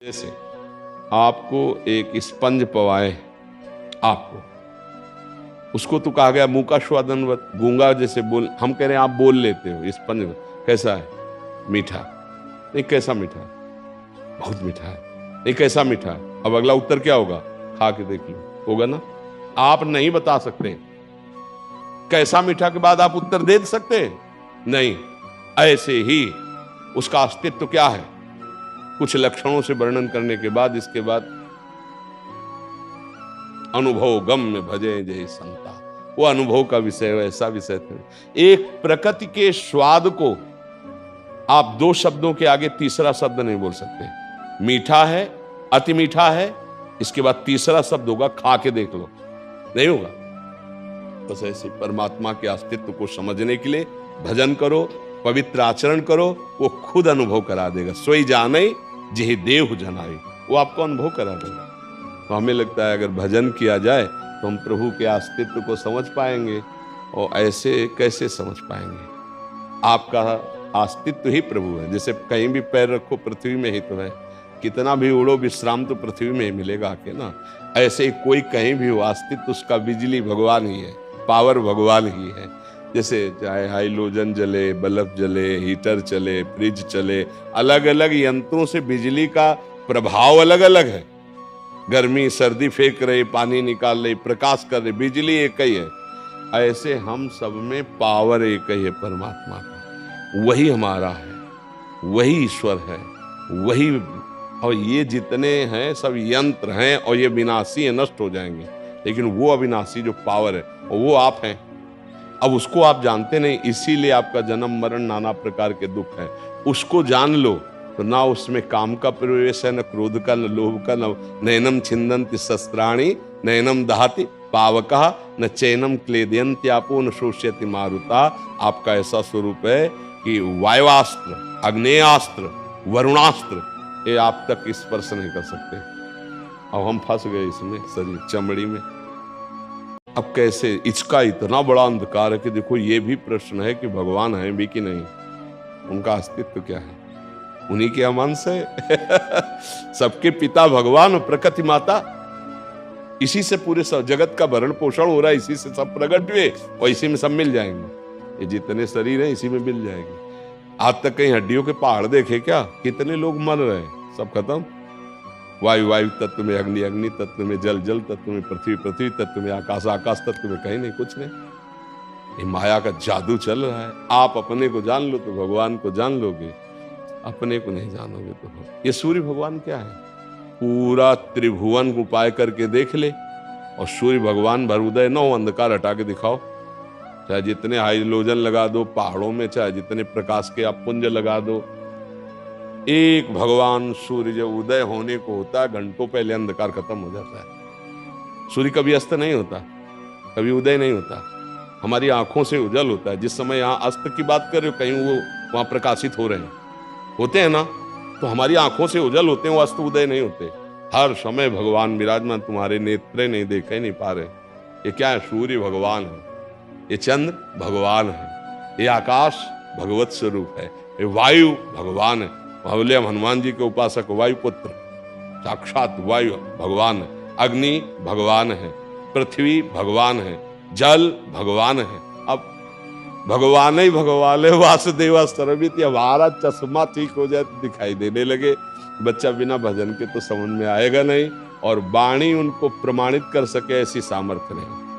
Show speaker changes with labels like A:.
A: जैसे आपको एक स्पंज पवाए, आपको उसको तो कहा गया मुंह का स्वादनवत, गूंगा जैसे बोल, हम कह रहे हैं आप बोल लेते हो। स्पंज कैसा है? मीठा। नहीं, कैसा मीठा है? बहुत मीठा है। नहीं, कैसा मीठा है? अब अगला उत्तर क्या होगा? खा के देख लो, होगा ना। आप नहीं बता सकते कैसा मीठा के बाद आप उत्तर दे सकते नहीं। ऐसे ही उसका अस्तित्व क्या है, कुछ लक्षणों से वर्णन करने के बाद इसके बाद अनुभव गम्य भजे जय संता, वो अनुभव का विषय वैसा विषय था। एक प्रकृति के स्वाद को आप दो शब्दों के आगे तीसरा शब्द नहीं बोल सकते। मीठा है, अति मीठा है, इसके बाद तीसरा शब्द होगा खा के देख लो, नहीं होगा। बस ऐसे परमात्मा के अस्तित्व को समझने के लिए भजन करो, पवित्र आचरण करो, वो खुद अनुभव करा देगा। सोई जाने जिहि देहु जनाई, वो आपको अनुभव करा देगा। तो हमें लगता है अगर भजन किया जाए तो हम प्रभु के अस्तित्व को समझ पाएंगे, और ऐसे कैसे समझ पाएंगे? आपका अस्तित्व ही प्रभु है। जैसे कहीं भी पैर रखो पृथ्वी में ही तो है, कितना भी उड़ो विश्राम तो पृथ्वी में ही मिलेगा आके ना। ऐसे ही कोई कहीं भी हो, अस्तित्व उसका बिजली भगवान ही है, पावर भगवान ही है। जैसे चाहे हाइलोजन जले, बल्ब जले, हीटर चले, फ्रिज चले, अलग अलग यंत्रों से बिजली का प्रभाव अलग अलग है। गर्मी सर्दी फेंक रहे, पानी निकाल रहे, प्रकाश कर रहे, बिजली एक ही है। ऐसे हम सब में पावर एक ही है परमात्मा का, वही हमारा है, वही ईश्वर है, वही। और ये जितने हैं सब यंत्र हैं, और ये विनाशी है, नष्ट हो जाएंगे। लेकिन वो अविनाशी जो पावर है, और वो आप हैं। अब उसको आप जानते नहीं, इसीलिए आपका जन्म मरण नाना प्रकार के दुख है। उसको जान लो तो ना उसमें काम का प्रवेश है, न क्रोध का, न लोभ का, न नैनम छिंदन्ति शस्त्राणि नैनम दहाति पावकः न चैनम क्लेदयन्ति आपो न शोष्यति मारुता। आपका ऐसा स्वरूप है कि वायुवास्त्र, अग्नेयास्त्र, वरुणास्त्र ये आप तक स्पर्श नहीं कर सकते। अब हम फंस गए इसमें, शरीर चमड़ी में। अब कैसे? इसका इतना बड़ा अंधकार है कि देखो ये भी प्रश्न है कि भगवान है भी कि नहीं, उनका अस्तित्व क्या है? उन्हीं के अंश है सबके पिता भगवान, प्रकृति माता, इसी से पूरे जगत का भरण पोषण हो रहा है, इसी से सब प्रकट हुए और इसी में सब मिल जाएंगे। ये जितने शरीर हैं इसी में मिल जाएंगे। आज तक कहीं हड्डियों के पहाड़ देखे क्या? कितने लोग मर रहे हैं, सब खत्म। वायु वायु तत्व में, अग्नि अग्नि तत्व में, जल जल तत्व में, पृथ्वी पृथ्वी तत्व में, आकाश आकाश तत्व में, कहीं नहीं, कुछ नहीं। ये माया का जादू चल रहा है। आप अपने को जान लो तो भगवान को जान लोगे, अपने को नहीं जानोगे तो हो। ये सूर्य भगवान क्या है? पूरा त्रिभुवन उपाय करके देख ले, और सूर्य भगवान भर उदय न हो, अंधकार हटा के दिखाओ। चाहे जितने हाइड्रोजन लगा दो पहाड़ों में, चाहे जितने प्रकाश के आप पुंज लगा दो, एक भगवान सूर्य जब उदय होने को होता है, घंटों पहले अंधकार खत्म हो जाता है। सूर्य कभी अस्त नहीं होता, कभी उदय नहीं होता, हमारी आंखों से उजल होता है। जिस समय यहाँ अस्त की बात कर रहे हो, कहीं वो वहां प्रकाशित हो रहे हैं, होते हैं ना, तो हमारी आंखों से उजल होते हैं, वो अस्त उदय नहीं होते। हर समय भगवान विराजमान, तुम्हारे नेत्र नहीं देखे नहीं पा रहे। ये क्या है? सूर्य भगवान है, ये चंद्र भगवान है, ये आकाश भगवत स्वरूप है, ये वायु भगवान है। बोले हम हनुमान जी के उपासक, वायुपुत्र साक्षात वायु भगवान है, अग्नि भगवान है, पृथ्वी भगवान है, जल भगवान है। अब भगवान ही भगवान है, वासुदेव सर्वमिति। हमारा चश्मा ठीक हो जाए तो दिखाई देने लगे। बच्चा बिना भजन के तो समझ में आएगा नहीं, और वाणी उनको प्रमाणित कर सके ऐसी सामर्थ्य नहीं।